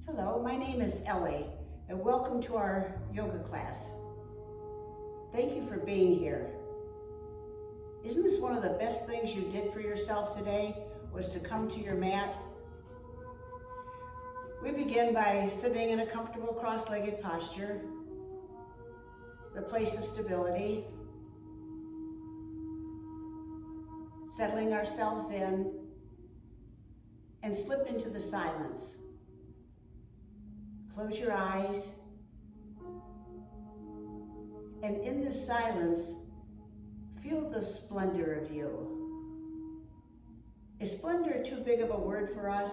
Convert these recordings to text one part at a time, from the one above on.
Hello, my name is Ellie, and welcome to our yoga class. Thank you for being here. Isn't this one of the best things you did for yourself today, was to come to your mat? We begin by sitting in a comfortable cross-legged posture, the place of stability, settling ourselves in, and slip into the silence. Close your eyes, and in this silence, feel the splendor of you. Is splendor too big of a word for us?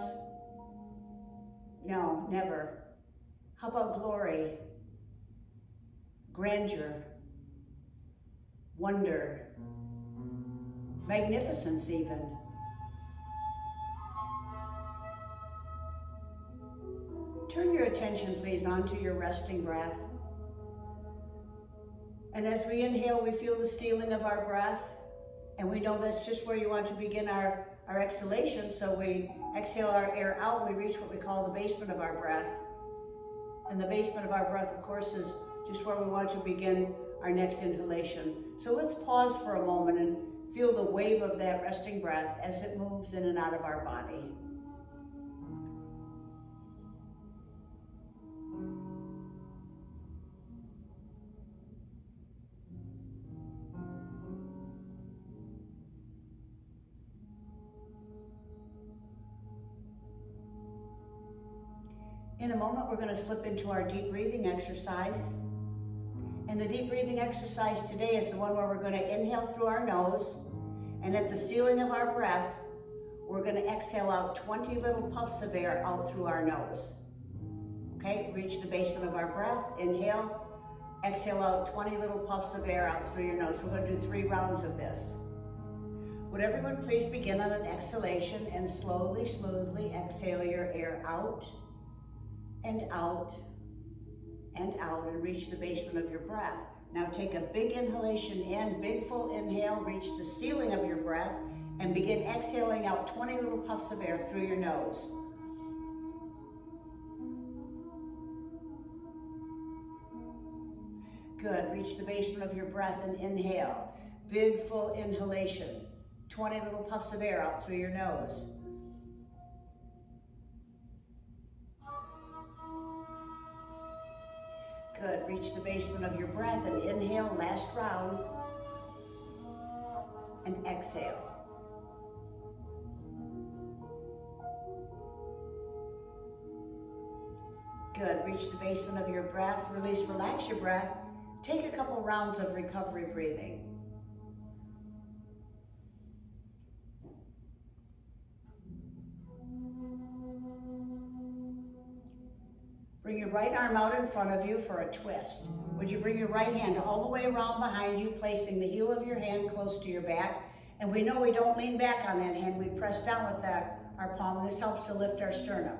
No, never. How about glory, grandeur, wonder, magnificence even? Turn your attention, please, onto your resting breath. And as we inhale, we feel the stealing of our breath. And we know that's just where you want to begin our exhalation. So we exhale our air out. We reach what we call the basement of our breath. And the basement of our breath, of course, is just where we want to begin our next inhalation. So let's pause for a moment and feel the wave of that resting breath as it moves in and out of our body. In a moment, we're going to slip into our deep breathing exercise. And the deep breathing exercise today is the one where we're going to inhale through our nose, and at the ceiling of our breath, we're going to exhale out 20 little puffs of air out through our nose. Okay, reach the basement of our breath, inhale, exhale out 20 little puffs of air out through your nose. We're going to do 3 rounds of this. Would everyone please begin on an exhalation and slowly, smoothly exhale your air out and out and out, and reach the basement of your breath. Now take a big inhalation in, big full inhale, reach the ceiling of your breath, and begin exhaling out 20 little puffs of air through your nose. Good, reach the basement of your breath and inhale. Big full inhalation, 20 little puffs of air out through your nose. Good, reach the basement of your breath and inhale, last round, and exhale. Good, reach the basement of your breath, release, relax your breath. Take a couple rounds of recovery breathing. Bring your right arm out in front of you for a twist. Would you bring your right hand all the way around behind you, placing the heel of your hand close to your back? And we know we don't lean back on that hand. We press down with our palm. This helps to lift our sternum.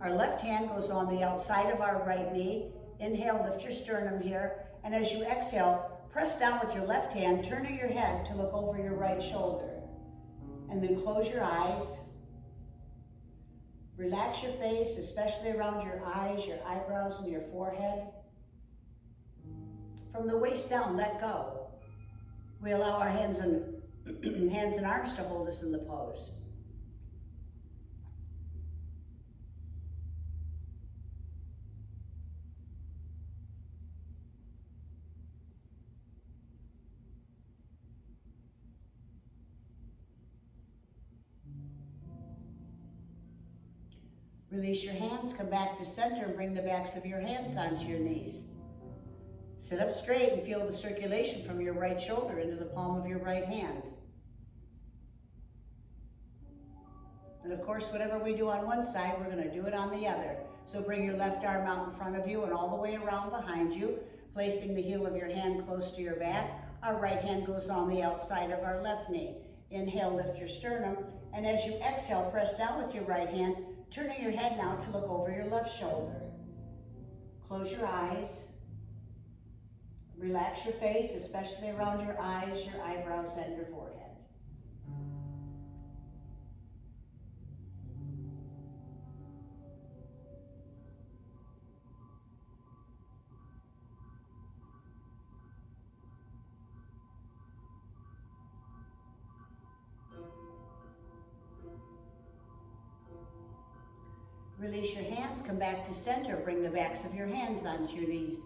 Our left hand goes on the outside of our right knee. Inhale, lift your sternum here. And as you exhale, press down with your left hand, turning your head to look over your right shoulder. And then close your eyes. Relax your face, especially around your eyes, your eyebrows, and your forehead. From the waist down, let go. We allow our hands and arms to hold us in the pose. Release your hands, come back to center, and bring the backs of your hands onto your knees. Sit up straight and feel the circulation from your right shoulder into the palm of your right hand. And of course, whatever we do on one side, we're going to do it on the other. So bring your left arm out in front of you and all the way around behind you, placing the heel of your hand close to your back. Our right hand goes on the outside of our left knee. Inhale, lift your sternum, and as you exhale, press down with your right hand, turning your head now to look over your left shoulder. Close your eyes. Relax your face, especially around your eyes, your eyebrows, and your forehead. Release your hands, come back to center. Bring the backs of your hands onto your knees.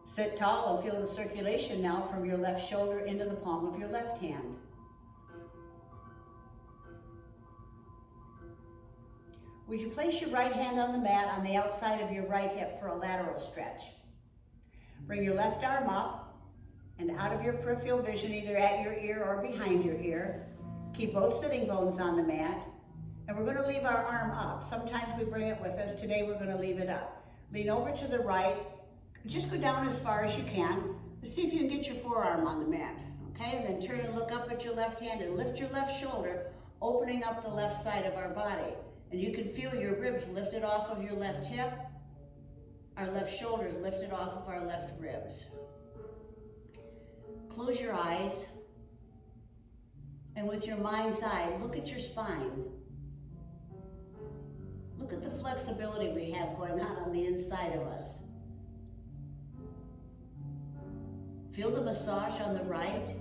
Sit tall and feel the circulation now from your left shoulder into the palm of your left hand. Would you place your right hand on the mat on the outside of your right hip for a lateral stretch? Bring your left arm up and out of your peripheral vision, either at your ear or behind your ear. Keep both sitting bones on the mat. And we're going to leave our arm up. Sometimes we bring it with us. Today we're going to leave it up. Lean over to the right. Just go down as far as you can. Let's see if you can get your forearm on the mat. Okay, and then turn and look up at your left hand and lift your left shoulder, opening up the left side of our body. And you can feel your ribs lifted off of your left hip, our left shoulders lifted off of our left ribs. Close your eyes, and with your mind's eye, look at your spine. Look at the flexibility we have going on the inside of us. Feel the massage on the right.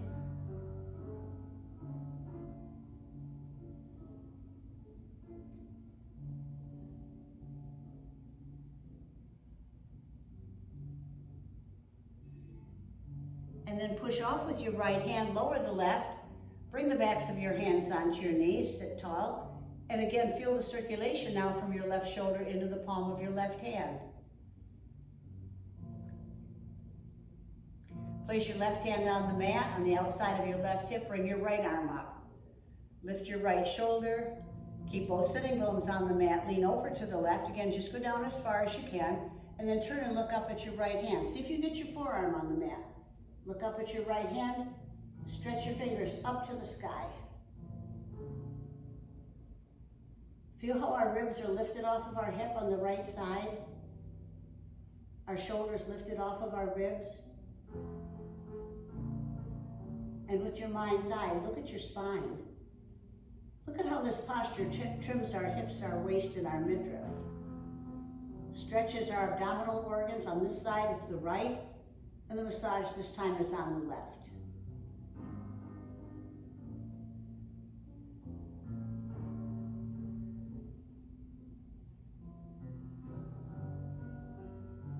And then push off with your right hand, lower the left, bring the backs of your hands onto your knees, sit tall, and again feel the circulation now from your left shoulder into the palm of your left hand. Place your left hand on the mat on the outside of your left hip, bring your right arm up. Lift your right shoulder, keep both sitting bones on the mat, lean over to the left, again just go down as far as you can, and then turn and look up at your right hand. See if you can get your forearm on the mat. Look up at your right hand, stretch your fingers up to the sky. Feel how our ribs are lifted off of our hip on the right side. Our shoulders lifted off of our ribs. And with your mind's eye, look at your spine. Look at how this posture trims our hips, our waist, and our midriff. Stretches our abdominal organs. On this side, it's the right. And the massage this time is on the left.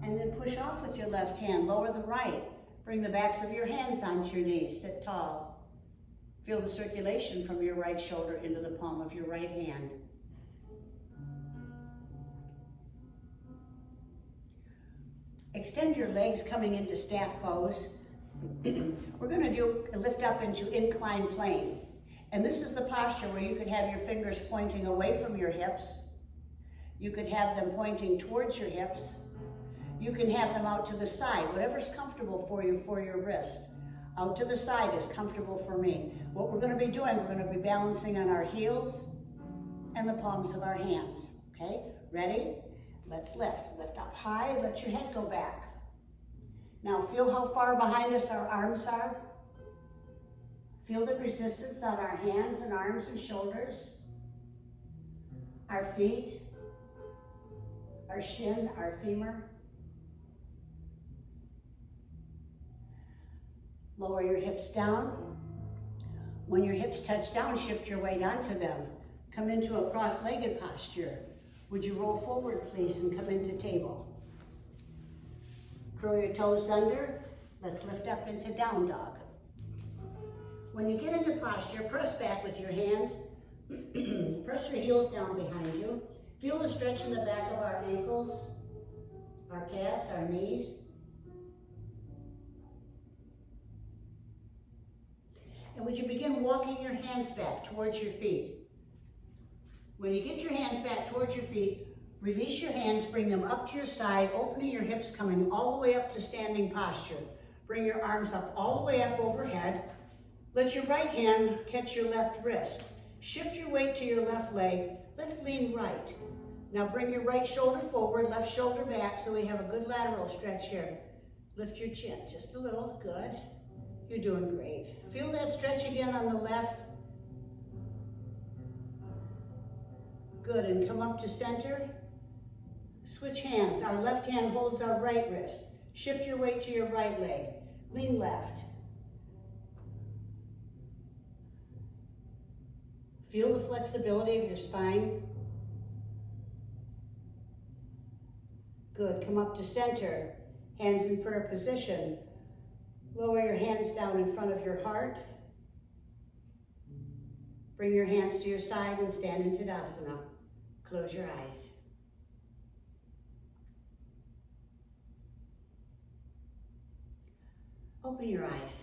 And then push off with your left hand, lower the right. Bring the backs of your hands onto your knees, sit tall. Feel the circulation from your right shoulder into the palm of your right hand. Extend your legs coming into staff pose. We're going to do a lift up into inclined plane. And this is the posture where you could have your fingers pointing away from your hips. You could have them pointing towards your hips. You can have them out to the side, whatever's comfortable for you for your wrist. Out to the side is comfortable for me. What we're going to be doing, we're going to be balancing on our heels and the palms of our hands. Okay, ready? Let's lift. Lift up high, let your head go back. Now feel how far behind us our arms are. Feel the resistance on our hands and arms and shoulders. Our feet, our shin, our femur. Lower your hips down. When your hips touch down, shift your weight onto them. Come into a cross-legged posture. Would you roll forward, please, and come into table? Curl your toes under. Let's lift up into down dog. When you get into posture, press back with your hands. Press your heels down behind you. Feel the stretch in the back of our ankles, our calves, our knees. And would you begin walking your hands back towards your feet? When you get your hands back towards your feet, release your hands, bring them up to your side, opening your hips, coming all the way up to standing posture. Bring your arms up all the way up overhead. Let your right hand catch your left wrist. Shift your weight to your left leg. Let's lean right. Now bring your right shoulder forward, left shoulder back, so we have a good lateral stretch here. Lift your chin just a little, good. You're doing great. Feel that stretch again on the left. Good, and come up to center. Switch hands. Our left hand holds our right wrist. Shift your weight to your right leg. Lean left. Feel the flexibility of your spine. Good, come up to center. Hands in prayer position. Lower your hands down in front of your heart. Bring your hands to your side and stand in Tadasana. Close your eyes. Open your eyes.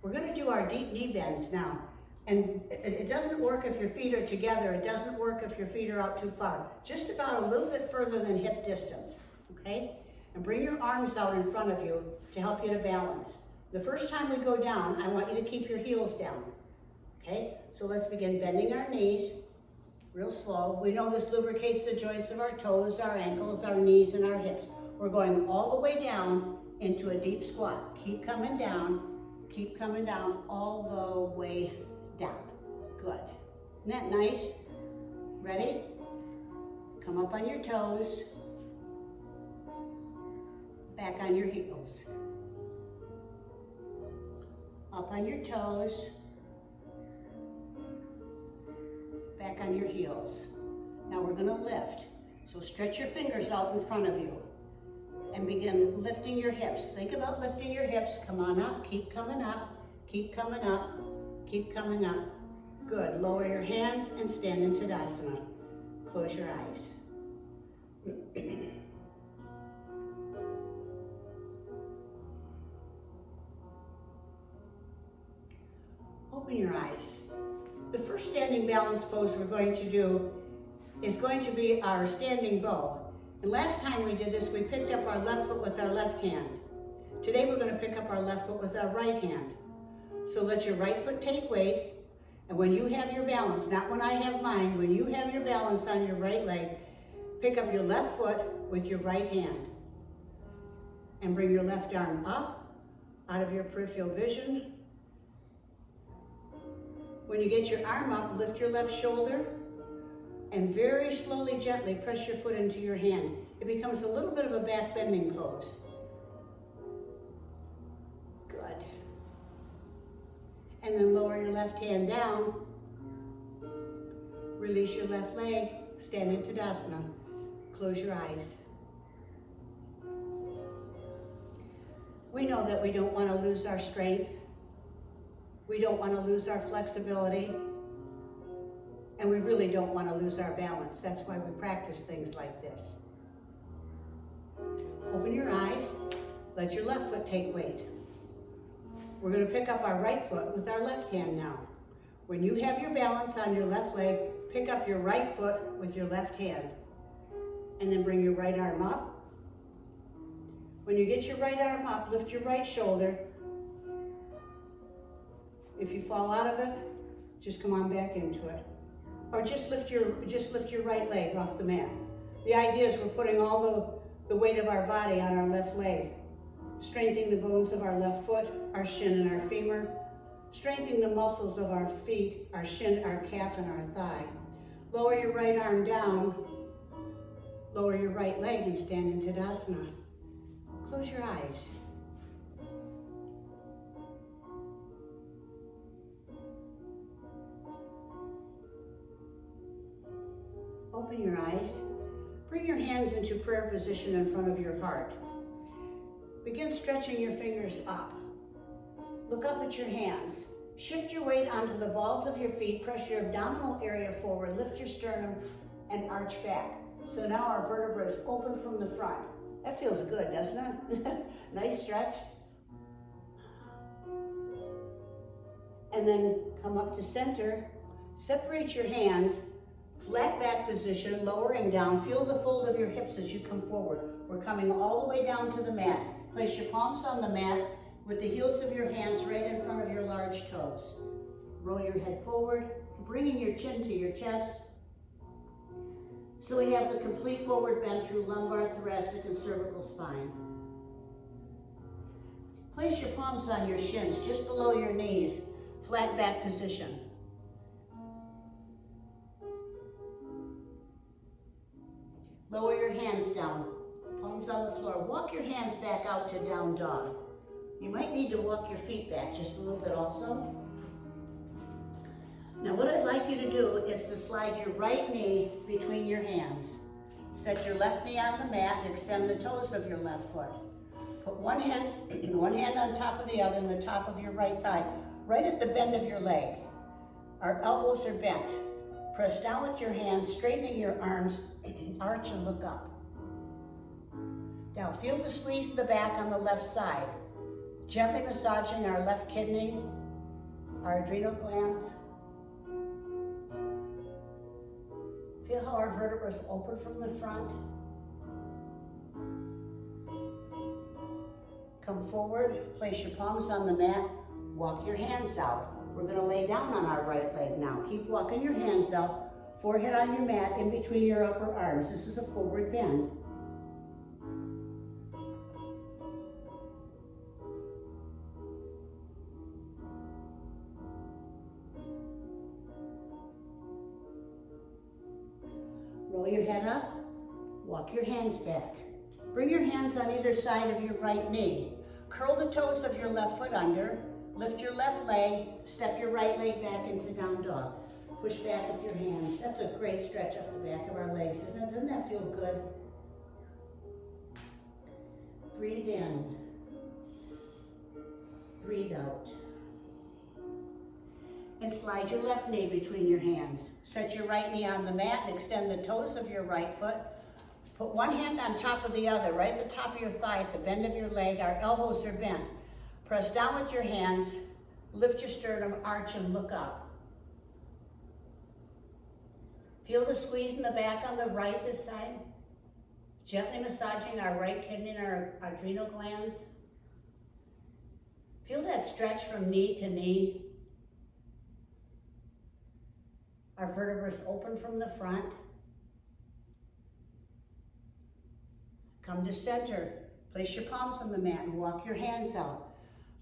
We're going to do our deep knee bends now. And it doesn't work if your feet are together. It doesn't work if your feet are out too far. Just about a little bit further than hip distance, okay? And bring your arms out in front of you to help you to balance. The first time we go down, I want you to keep your heels down, okay? So let's begin bending our knees real slow. We know this lubricates the joints of our toes, our ankles, our knees, and our hips. We're going all the way down into a deep squat. Keep coming down all the way down. Good. Isn't that nice? Ready? Come up on your toes. Back on your heels. Up on your toes. Back on your heels. Now we're going to lift. So stretch your fingers out in front of you and begin lifting your hips. Think about lifting your hips. Come on up. Keep coming up. Keep coming up. Keep coming up. Good. Lower your hands and stand in Tadasana. Close your eyes. Open your eyes. The first standing balance pose we're going to do is going to be our standing bow. And last time we did this, we picked up our left foot with our left hand. Today we're going to pick up our left foot with our right hand. So let your right foot take weight, and when you have your balance, not when I have mine, when you have your balance on your right leg, pick up your left foot with your right hand and bring your left arm up out of your peripheral vision. When you get your arm up, lift your left shoulder and very slowly, gently press your foot into your hand. It becomes a little bit of a back bending pose. Good. And then lower your left hand down. Release your left leg, stand in Tadasana. Close your eyes. We know that we don't want to lose our strength. We don't want to lose our flexibility. And we really don't want to lose our balance. That's why we practice things like this. Open your eyes. Let your left foot take weight. We're going to pick up our right foot with our left hand now. When you have your balance on your left leg, pick up your right foot with your left hand. And then bring your right arm up. When you get your right arm up, lift your right shoulder. If you fall out of it, just come on back into it. Or just lift your right leg off the mat. The idea is we're putting all the weight of our body on our left leg, strengthening the bones of our left foot, our shin and our femur, strengthening the muscles of our feet, our shin, our calf, and our thigh. Lower your right arm down, lower your right leg and stand in Tadasana. Close your eyes. Open your eyes. Bring your hands into prayer position in front of your heart. Begin stretching your fingers up. Look up at your hands. Shift your weight onto the balls of your feet. Press your abdominal area forward. Lift your sternum and arch back. So now our vertebra is open from the front. That feels good, doesn't it? Nice stretch. And then come up to center. Separate your hands. Flat back position, lowering down. Feel the fold of your hips as you come forward. We're coming all the way down to the mat. Place your palms on the mat with the heels of your hands right in front of your large toes. Roll your head forward, bringing your chin to your chest. So we have the complete forward bend through lumbar, thoracic, and cervical spine. Place your palms on your shins, just below your knees. Flat back position. Lower your hands down, palms on the floor. Walk your hands back out to down dog. You might need to walk your feet back just a little bit also. Now what I'd like you to do is to slide your right knee between your hands. Set your left knee on the mat and extend the toes of your left foot. Put one hand on top of the other and the top of your right thigh, right at the bend of your leg. Our elbows are bent. Press down with your hands, straightening your arms, arch and look up. Now feel the squeeze in the back on the left side, gently massaging our left kidney, our adrenal glands. Feel how our vertebrae open from the front. Come forward, place your palms on the mat, walk your hands out. We're going to lay down on our right leg now. Keep walking your hands out, forehead on your mat, in between your upper arms. This is a forward bend. Roll your head up, walk your hands back. Bring your hands on either side of your right knee. Curl the toes of your left foot under, lift your left leg, step your right leg back into down dog. Push back with your hands. That's a great stretch up the back of our legs, isn't it? Doesn't that feel good? Breathe in, breathe out. And slide your left knee between your hands. Set your right knee on the mat and extend the toes of your right foot. Put one hand on top of the other, right at the top of your thigh, at the bend of your leg. Our elbows are bent. Press down with your hands, lift your sternum, arch and look up. Feel the squeeze in the back on the right this side. Gently massaging our right kidney and our adrenal glands. Feel that stretch from knee to knee. Our vertebrae open from the front. Come to center. Place your palms on the mat and walk your hands out.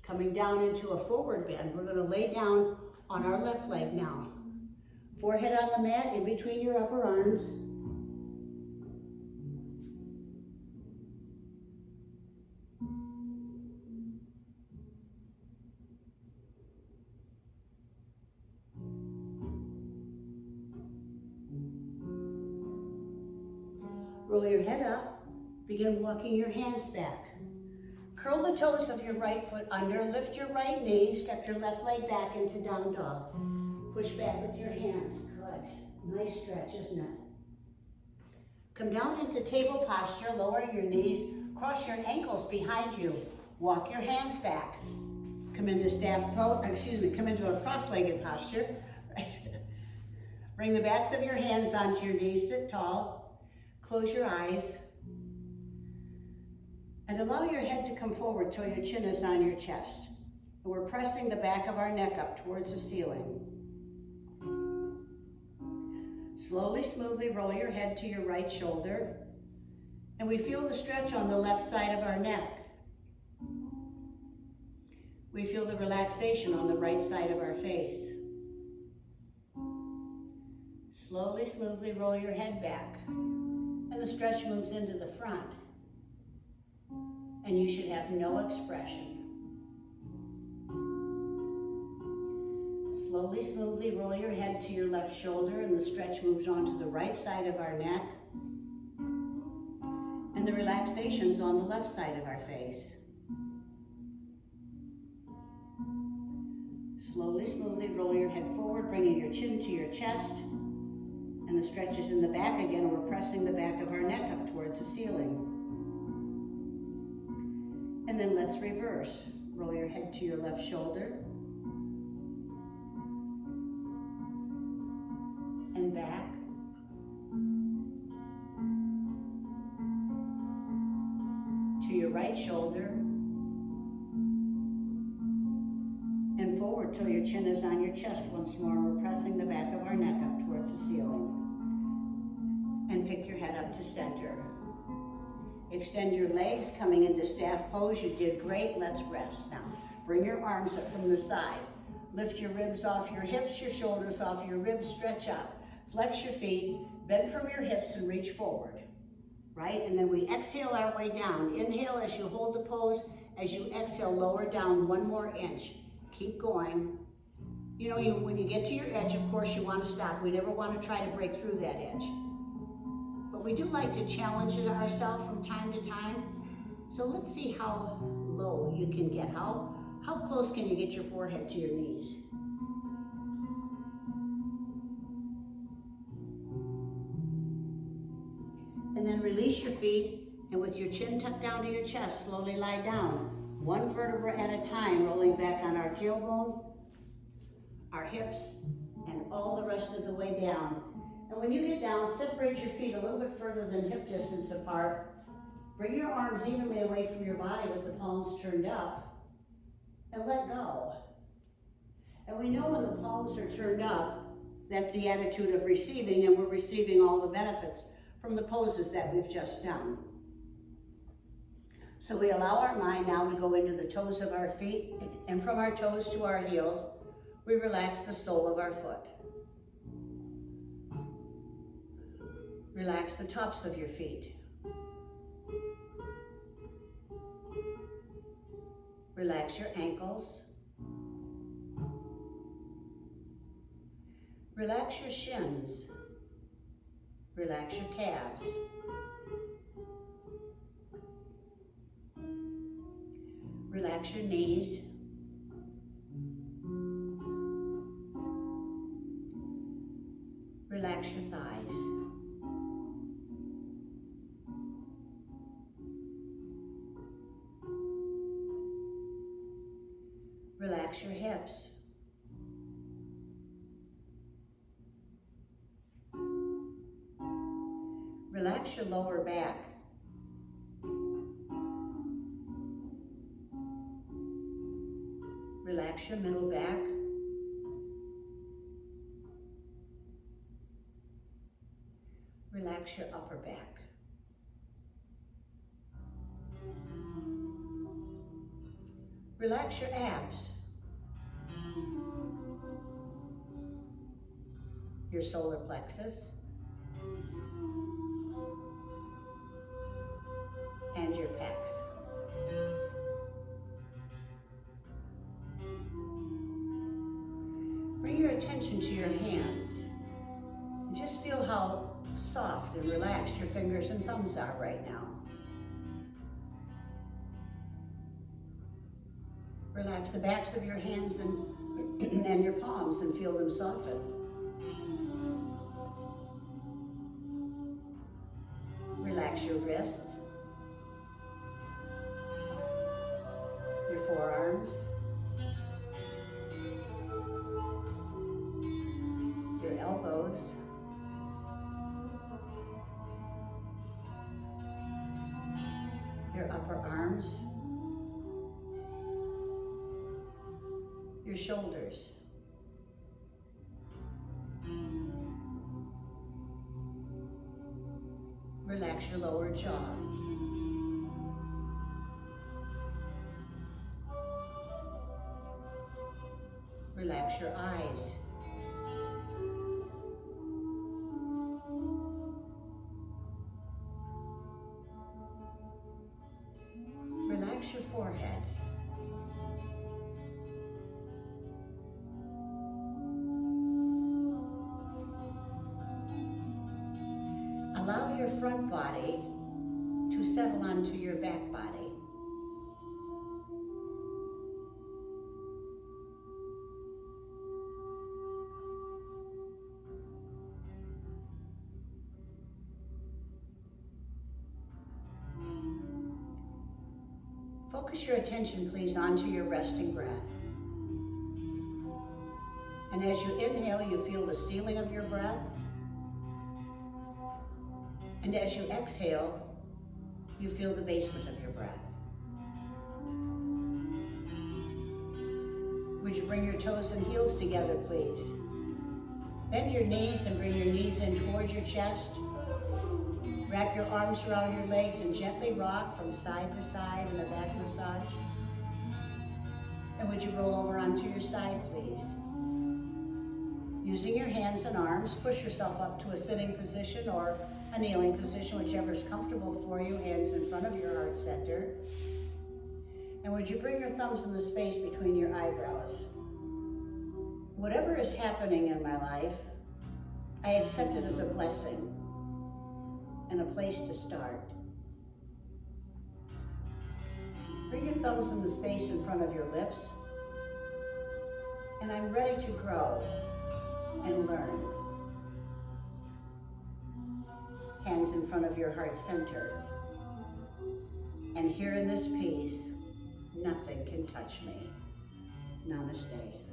Coming down into a forward bend. We're going to lay down on our left leg now. Forehead on the mat in between your upper arms. Roll your head up. Begin walking your hands back. Curl the toes of your right foot under, lift your right knee, step your left leg back into down dog. Push back with your hands, good. Nice stretch, isn't it? Come down into table posture, lower your knees, cross your ankles behind you. Walk your hands back. Come into come into a cross-legged posture. Bring the backs of your hands onto your knees, sit tall. Close your eyes. And allow your head to come forward till your chin is on your chest. And we're pressing the back of our neck up towards the ceiling. Slowly, smoothly roll your head to your right shoulder. And we feel the stretch on the left side of our neck. We feel the relaxation on the right side of our face. Slowly, smoothly roll your head back. And the stretch moves into the front. And you should have no expression. Slowly, smoothly roll your head to your left shoulder and the stretch moves on to the right side of our neck. And the relaxation's on the left side of our face. Slowly, smoothly roll your head forward, bringing your chin to your chest. And the stretch is in the back again. We're pressing the back of our neck up towards the ceiling. And then let's reverse. Roll your head to your left shoulder. And back. To your right shoulder. And forward till your chin is on your chest once more. We're pressing the back of our neck up towards the ceiling. And pick your head up to center. Extend your legs, coming into staff pose. You did great. Let's rest now. Bring your arms up from the side. Lift your ribs off your hips, your shoulders off your ribs. Stretch up. Flex your feet. Bend from your hips and reach forward. Right? And then we exhale our way down. Inhale as you hold the pose. As you exhale, lower down 1 more inch. Keep going. You know, when you get to your edge, of course, you want to stop. We never want to try to break through that edge. but we do like to challenge ourselves from time to time. So let's see how low you can get. How close can you get your forehead to your knees? And then release your feet, and with your chin tucked down to your chest, slowly lie down, one vertebra at a time, rolling back on our tailbone, our hips, and all the rest of the way down. And when you get down, separate your feet a little bit further than hip distance apart. Bring your arms evenly away from your body with the palms turned up, and let go. And we know when the palms are turned up, that's the attitude of receiving, and we're receiving all the benefits from the poses that we've just done. So we allow our mind now to go into the toes of our feet, and from our toes to our heels, we relax the sole of our foot. Relax the tops of your feet. Relax your ankles. Relax your shins. Relax your calves. Relax your knees. Relax your thighs. Relax your hips. Relax your lower back. Relax your middle back. Relax your upper back. Relax your abs. Your solar plexus. And your pecs. Bring your attention to your hands. And just feel how soft and relaxed your fingers and thumbs are right now. Relax the backs of your hands and your palms and feel them soften. Relax your wrists, your forearms, your elbows, your upper arms, your shoulders. Relax your lower jaw. Relax your eyes. Relax your forehead. Allow your front body to settle onto your back body. Focus your attention, please, onto your resting breath. And as you inhale, you feel the ceiling of your breath. And as you exhale, you feel the basement of your breath. Would you bring your toes and heels together, please? Bend your knees and bring your knees in towards your chest. Wrap your arms around your legs and gently rock from side to side in a back massage. And would you roll over onto your side, please? Using your hands and arms, push yourself up to a sitting position or a kneeling position, whichever is comfortable for you, hands in front of your heart center. And would you bring your thumbs in the space between your eyebrows? Whatever is happening in my life, I accept it as a blessing. and a place to start. Bring your thumbs in the space in front of your lips, and I'm ready to grow and learn. Hands in front of your heart center. And here in this peace, nothing can touch me. Namaste.